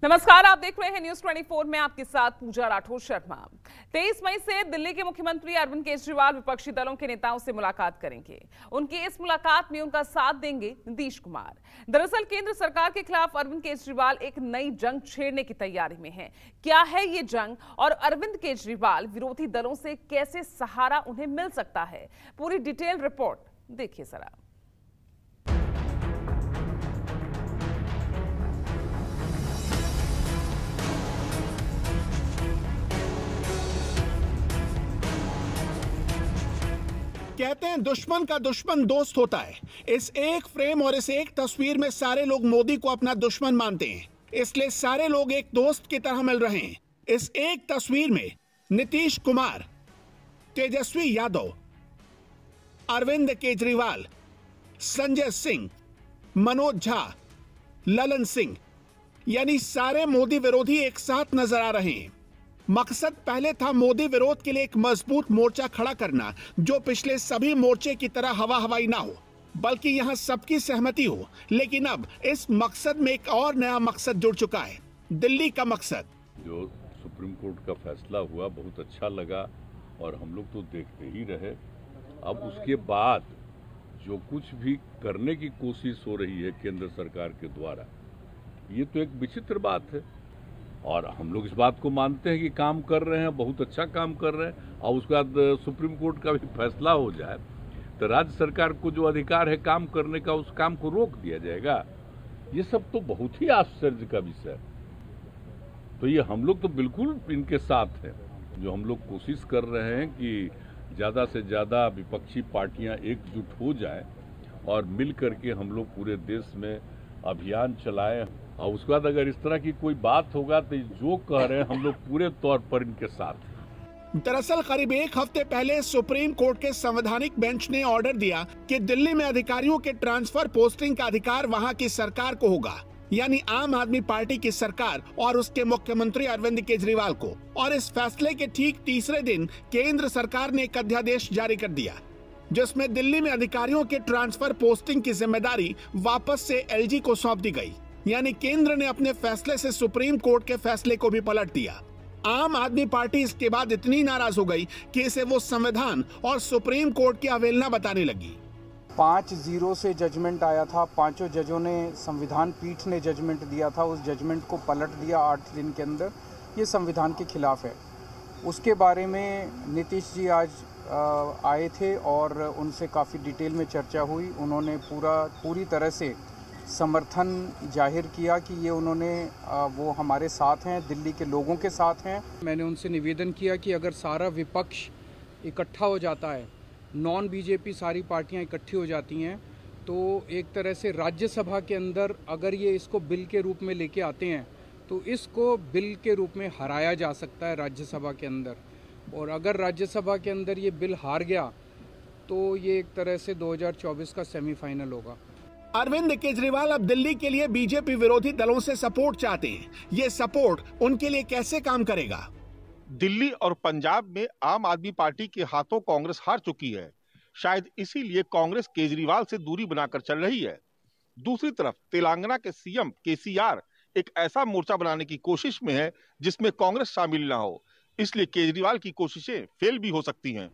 नमस्कार, आप देख रहे हैं न्यूज 24 में आपके साथ पूजा राठौर शर्मा। 23 मई से दिल्ली के मुख्यमंत्री अरविंद केजरीवाल विपक्षी दलों के नेताओं से मुलाकात करेंगे। उनकी इस मुलाकात में उनका साथ देंगे नीतीश कुमार। दरअसल केंद्र सरकार के खिलाफ अरविंद केजरीवाल एक नई जंग छेड़ने की तैयारी में हैं। क्या है ये जंग और अरविंद केजरीवाल विरोधी दलों से कैसे सहारा उन्हें मिल सकता है, पूरी डिटेल रिपोर्ट देखिए जरा। कहते हैं दुश्मन का दुश्मन दोस्त होता है। इस एक फ्रेम और इस एक तस्वीर में सारे लोग मोदी को अपना दुश्मन मानते हैं, इसलिए सारे लोग एक दोस्त की तरह मिल रहे हैं। इस एक तस्वीर में नीतीश कुमार, तेजस्वी यादव, अरविंद केजरीवाल, संजय सिंह, मनोज झा, ललन सिंह, यानी सारे मोदी विरोधी एक साथ नजर आ रहे हैं। मकसद पहले था मोदी विरोध के लिए एक मजबूत मोर्चा खड़ा करना, जो पिछले सभी मोर्चे की तरह हवा हवाई ना हो, बल्कि यहां सबकी सहमति हो। लेकिन अब इस मकसद में एक और नया मकसद जुड़ चुका है, दिल्ली का मकसद। जो सुप्रीम कोर्ट का फैसला हुआ बहुत अच्छा लगा और हम लोग तो देखते ही रहे। अब उसके बाद जो कुछ भी करने की कोशिश हो रही है केंद्र सरकार के द्वारा, ये तो एक विचित्र बात है और हम लोग इस बात को मानते हैं कि काम कर रहे हैं, बहुत अच्छा काम कर रहे हैं। और उसके बाद सुप्रीम कोर्ट का भी फैसला हो जाए तो राज्य सरकार को जो अधिकार है काम करने का, उस काम को रोक दिया जाएगा। ये सब तो बहुत ही आश्चर्य का विषय है। तो ये हम लोग तो बिल्कुल इनके साथ हैं। जो हम लोग कोशिश कर रहे हैं कि ज़्यादा से ज़्यादा विपक्षी पार्टियां एकजुट हो जाएं और मिल करके हम लोग पूरे देश में अभियान चलाएं। और उसके बाद अगर इस तरह की कोई बात होगा तो जो कह रहे हैं हम लोग पूरे तौर पर इनके साथ। दरअसल करीब एक हफ्ते पहले सुप्रीम कोर्ट के संवैधानिक बेंच ने ऑर्डर दिया कि दिल्ली में अधिकारियों के ट्रांसफर पोस्टिंग का अधिकार वहां की सरकार को होगा, यानी आम आदमी पार्टी की सरकार और उसके मुख्यमंत्री अरविंद केजरीवाल को। और इस फैसले के ठीक तीसरे दिन केंद्र सरकार ने एक अध्यादेश जारी कर दिया, जिसमें दिल्ली में अधिकारियों के ट्रांसफर पोस्टिंग की जिम्मेदारी वापस से एलजी को सौंप दी गई। यानी केंद्र ने अपने फैसले से सुप्रीम कोर्ट के फैसले को भी पलट दिया। आम आदमी पार्टी इसके बाद इतनी नाराज हो गई कि इसे वो संविधान और सुप्रीम कोर्ट की अवहेलना बताने लगी। 5-0 से जजमेंट आया था, पांचों जजों ने, संविधान पीठ ने जजमेंट दिया था, उस जजमेंट को पलट दिया 8 दिन के अंदर। ये संविधान के खिलाफ है। उसके बारे में नीतीश जी आज आए थे और उनसे काफ़ी डिटेल में चर्चा हुई। उन्होंने पूरी तरह से समर्थन जाहिर किया कि ये उन्होंने वो हमारे साथ हैं, दिल्ली के लोगों के साथ हैं। मैंने उनसे निवेदन किया कि अगर सारा विपक्ष इकट्ठा हो जाता है, नॉन बीजेपी सारी पार्टियां इकट्ठी हो जाती हैं, तो एक तरह से राज्यसभा के अंदर अगर ये इसको बिल के रूप में लेके आते हैं तो इसको बिल के रूप में हराया जा सकता है राज्यसभा के अंदर। और अगर राज्यसभा के अंदर ये बिल हार गया तो ये एक तरह से 2024 का सेमीफाइनल होगा। अरविंद केजरीवाल अब दिल्ली के लिए बीजेपी विरोधी दलों से सपोर्ट चाहते हैं। ये सपोर्ट उनके लिए कैसे काम करेगा? दिल्ली और पंजाब में आम आदमी पार्टी के हाथों कांग्रेस हार चुकी है। शायद इसीलिए कांग्रेस केजरीवाल से दूरी बनाकर चल रही है। दूसरी तरफ तेलंगाना के सीएम केसीआर एक ऐसा मोर्चा बनाने की कोशिश में है जिसमें कांग्रेस शामिल ना हो, इसलिए केजरीवाल की कोशिशें फेल भी हो सकती हैं।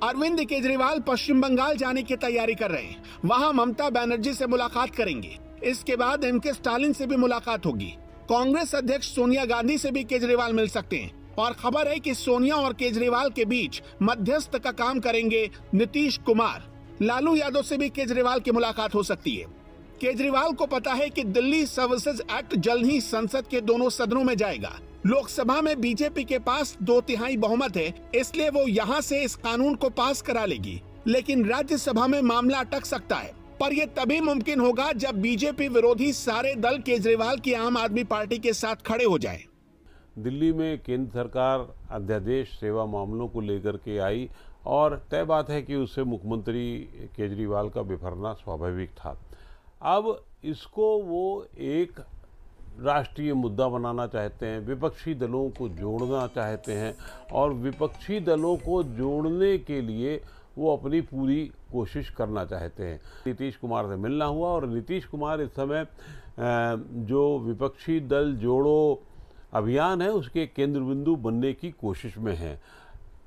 अरविंद केजरीवाल पश्चिम बंगाल जाने की तैयारी कर रहे हैं। वहां ममता बनर्जी से मुलाकात करेंगे। इसके बाद एमके स्टालिन से भी मुलाकात होगी। कांग्रेस अध्यक्ष सोनिया गांधी से भी केजरीवाल मिल सकते हैं और खबर है कि सोनिया और केजरीवाल के बीच मध्यस्थ का काम करेंगे नीतीश कुमार। लालू यादव से भी केजरीवाल की मुलाकात हो सकती है। केजरीवाल को पता है कि दिल्ली सर्विसेज एक्ट जल्द ही संसद के दोनों सदनों में जाएगा। लोकसभा में बीजेपी के पास 2/3 बहुमत है, इसलिए वो यहाँ से इस कानून को पास करा लेगी। लेकिन राज्यसभा में मामला अटक सकता है, पर यह तभी मुमकिन होगा जब बीजेपी विरोधी सारे दल केजरीवाल की आम आदमी पार्टी के साथ खड़े हो जाएं। दिल्ली में केंद्र सरकार अध्यादेश सेवा मामलों को लेकर के आई और तय बात है कि उससे मुख्यमंत्री केजरीवाल का बिफरना स्वाभाविक था। अब इसको वो एक राष्ट्रीय मुद्दा बनाना चाहते हैं, विपक्षी दलों को जोड़ना चाहते हैं और विपक्षी दलों को जोड़ने के लिए वो अपनी पूरी कोशिश करना चाहते हैं। नीतीश कुमार से मिलना हुआ और नीतीश कुमार इस समय जो विपक्षी दल जोड़ो अभियान है उसके केंद्र बिंदु बनने की कोशिश में हैं।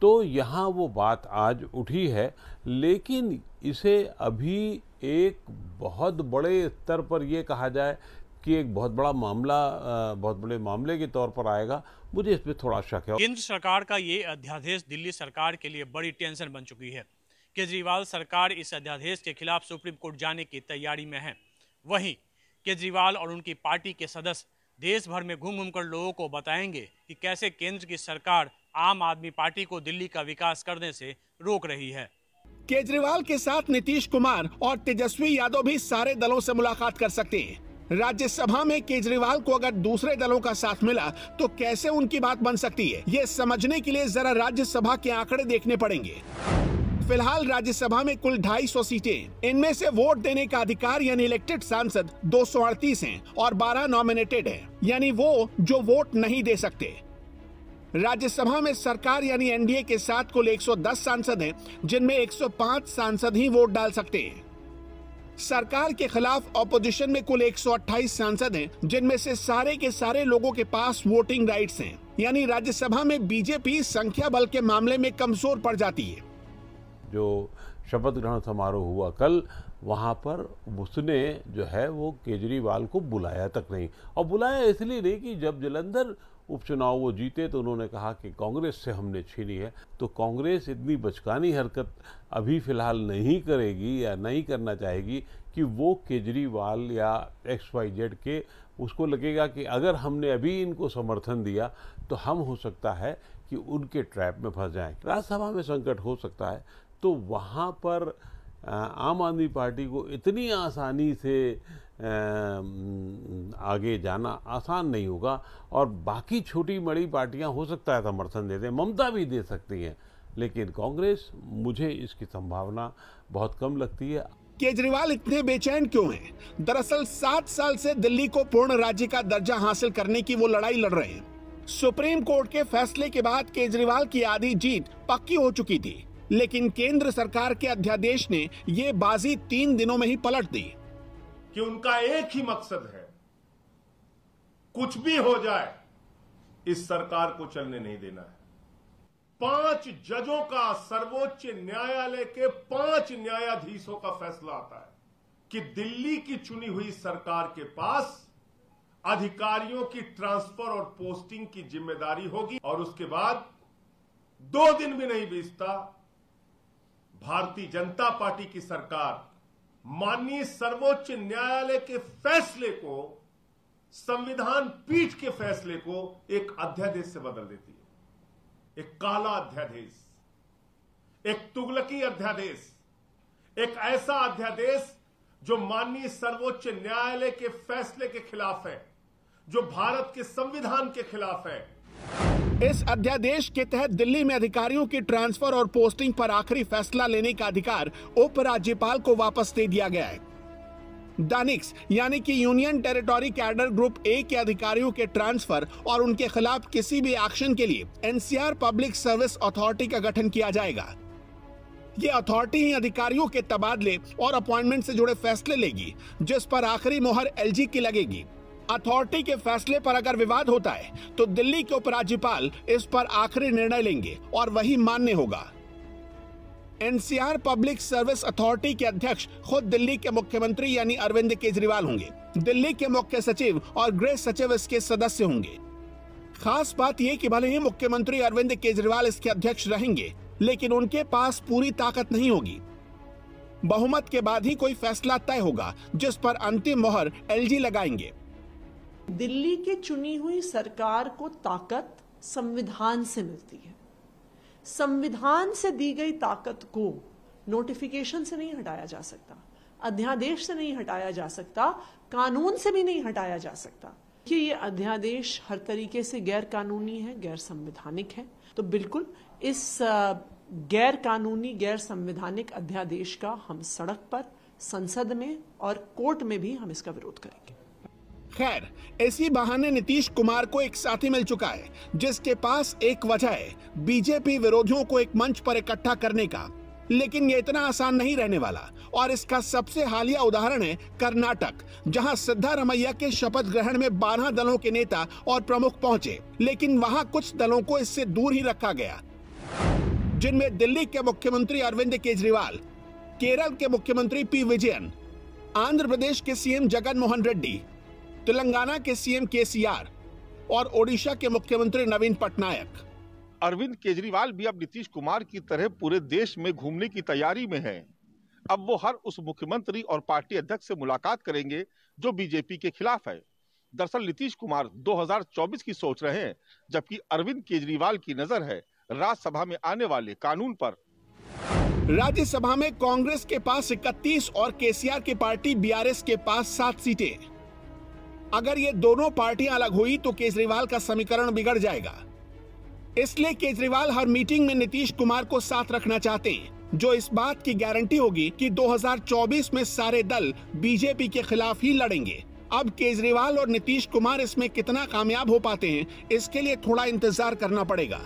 तो यहाँ वो बात आज उठी है, लेकिन इसे अभी एक बहुत बड़े स्तर पर ये कहा जाए कि एक बहुत बड़े मामले के तौर पर आएगा, मुझे इस पर थोड़ा शक है। केंद्र सरकार का ये अध्यादेश दिल्ली सरकार के लिए बड़ी टेंशन बन चुकी है। केजरीवाल सरकार इस अध्यादेश के खिलाफ सुप्रीम कोर्ट जाने की तैयारी में है। वहीं केजरीवाल और उनकी पार्टी के सदस्य देश भर में घूम कर लोगों को बताएंगे कि कैसे केंद्र की सरकार आम आदमी पार्टी को दिल्ली का विकास करने से रोक रही है। केजरीवाल के साथ नीतीश कुमार और तेजस्वी यादव भी सारे दलों से मुलाकात कर सकते हैं। राज्यसभा में केजरीवाल को अगर दूसरे दलों का साथ मिला तो कैसे उनकी बात बन सकती है, ये समझने के लिए जरा राज्यसभा के आंकड़े देखने पड़ेंगे। फिलहाल राज्यसभा में कुल 250 सीटें, इनमें से वोट देने का अधिकार यानी इलेक्टेड सांसद 238 हैं और 12 नॉमिनेटेड हैं, यानी वो जो वोट नहीं दे सकते। राज्यसभा में सरकार यानी एनडीए के साथ कुल 110 सांसद हैं, जिनमें 105 सांसद ही वोट डाल सकते हैं। सरकार के खिलाफ ऑपोजिशन में कुल 128 सांसद हैं, जिनमें से सारे के सारे लोगों के पास वोटिंग राइट्स हैं, यानी राज्यसभा में बीजेपी संख्या बल के मामले में कमजोर पड़ जाती है। जो शपथ ग्रहण समारोह हुआ कल, वहाँ पर उसने जो है वो केजरीवाल को बुलाया तक नहीं, और बुलाया इसलिए नहीं कि जब जालंधर उपचुनाव वो जीते तो उन्होंने कहा कि कांग्रेस से हमने छीनी है, तो कांग्रेस इतनी बचकानी हरकत अभी फिलहाल नहीं करेगी या नहीं करना चाहेगी कि वो केजरीवाल या XYZ के उसको लगेगा कि अगर हमने अभी इनको समर्थन दिया तो हम हो सकता है कि उनके ट्रैप में फंस जाएं, राज्यसभा में संकट हो सकता है। तो वहाँ पर आम आदमी पार्टी को इतनी आसानी से आगे जाना आसान नहीं होगा, और बाकी छोटी बड़ी पार्टियां हो सकता है समर्थन दे दें, ममता भी दे सकती हैं, लेकिन कांग्रेस, मुझे इसकी संभावना बहुत कम लगती है। केजरीवाल इतने बेचैन क्यों हैं? दरअसल 7 साल से दिल्ली को पूर्ण राज्य का दर्जा हासिल करने की वो लड़ाई लड़ रहे हैं। सुप्रीम कोर्ट के फैसले के बाद केजरीवाल की आधी जीत पक्की हो चुकी थी, लेकिन केंद्र सरकार के अध्यादेश ने ये बाजी 3 दिनों में ही पलट दी कि उनका एक ही मकसद है, कुछ भी हो जाए इस सरकार को चलने नहीं देना है। 5 जजों का, सर्वोच्च न्यायालय के 5 न्यायाधीशों का फैसला आता है कि दिल्ली की चुनी हुई सरकार के पास अधिकारियों की ट्रांसफर और पोस्टिंग की जिम्मेदारी होगी, और उसके बाद 2 दिन भी नहीं बीतता, भारतीय जनता पार्टी की सरकार माननीय सर्वोच्च न्यायालय के फैसले को, संविधान पीठ के फैसले को एक अध्यादेश से बदल देती है। एक काला अध्यादेश, एक तुगलकी अध्यादेश, एक ऐसा अध्यादेश जो माननीय सर्वोच्च न्यायालय के फैसले के खिलाफ है, जो भारत के संविधान के खिलाफ है। इस अध्यादेश के तहत दिल्ली में अधिकारियों की ट्रांसफर और पोस्टिंग पर आखिरी फैसला लेने का अधिकार उपराज्यपाल को वापस दे दिया गया है। डानिक्स यानी कि union territory cadre group A के अधिकारियों के ट्रांसफर और उनके खिलाफ किसी भी एक्शन के लिए एनसीआर पब्लिक सर्विस अथॉरिटी का गठन किया जाएगा। ये अथॉरिटी ही अधिकारियों के तबादले और अपॉइंटमेंट से जुड़े फैसले लेगी, जिस पर आखिरी मोहर एलजी की लगेगी। अथॉरिटी के फैसले पर अगर विवाद होता है तो दिल्ली के उपराज्यपाल इस पर आखिरी निर्णय लेंगे और वही मान्य होगा। एनसीआर पब्लिक सर्विस अथॉरिटी के अध्यक्ष खुद दिल्ली के मुख्यमंत्री यानी अरविंद केजरीवाल होंगे। दिल्ली के मुख्य सचिव और गृह सचिव इसके सदस्य होंगे। खास बात यह कि भले ही मुख्यमंत्री अरविंद केजरीवाल इसके अध्यक्ष रहेंगे, लेकिन उनके पास पूरी ताकत नहीं होगी। बहुमत के बाद ही कोई फैसला तय होगा, जिस पर अंतिम मोहर एलजी लगाएंगे। दिल्ली की चुनी हुई सरकार को ताकत संविधान से मिलती है। संविधान से दी गई ताकत को नोटिफिकेशन से नहीं हटाया जा सकता, अध्यादेश से नहीं हटाया जा सकता, कानून से भी नहीं हटाया जा सकता। कि ये अध्यादेश हर तरीके से गैर कानूनी है, गैर संवैधानिक है। तो बिल्कुल इस गैर कानूनी, गैर संवैधानिक अध्यादेश का हम सड़क पर, संसद में और कोर्ट में भी हम इसका विरोध करेंगे। खैर, इसी बहाने नीतीश कुमार को एक साथी मिल चुका है, जिसके पास एक वजह है बीजेपी विरोधियों को एक मंच पर इकट्ठा करने का। लेकिन ये इतना आसान नहीं रहने वाला और इसका सबसे हालिया उदाहरण है कर्नाटक, जहां सिद्धारमैया के शपथ ग्रहण में 12 दलों के नेता और प्रमुख पहुंचे, लेकिन वहां कुछ दलों को इससे दूर ही रखा गया, जिनमें दिल्ली के मुख्यमंत्री अरविंद केजरीवाल, केरल के मुख्यमंत्री पी विजयन, आंध्र प्रदेश के सीएम जगन मोहन रेड्डी, तेलंगाना के सीएम केसीआर और ओडिशा के मुख्यमंत्री नवीन पटनायक। अरविंद केजरीवाल भी अब नीतीश कुमार की तरह पूरे देश में घूमने की तैयारी में हैं। अब वो हर उस मुख्यमंत्री और पार्टी अध्यक्ष से मुलाकात करेंगे जो बीजेपी के खिलाफ है। दरअसल नीतीश कुमार 2024 की सोच रहे हैं, जबकि अरविंद केजरीवाल की नजर है राज्यसभा में आने वाले कानून पर। राज्यसभा में कांग्रेस के पास 31 और केसीआर की पार्टी बीआरएस के पास 7 सीटें। अगर ये दोनों पार्टियां अलग हुई तो केजरीवाल का समीकरण बिगड़ जाएगा। इसलिए केजरीवाल हर मीटिंग में नीतीश कुमार को साथ रखना चाहते हैं, जो इस बात की गारंटी होगी कि 2024 में सारे दल बीजेपी के खिलाफ ही लड़ेंगे। अब केजरीवाल और नीतीश कुमार इसमें कितना कामयाब हो पाते हैं, इसके लिए थोड़ा इंतजार करना पड़ेगा।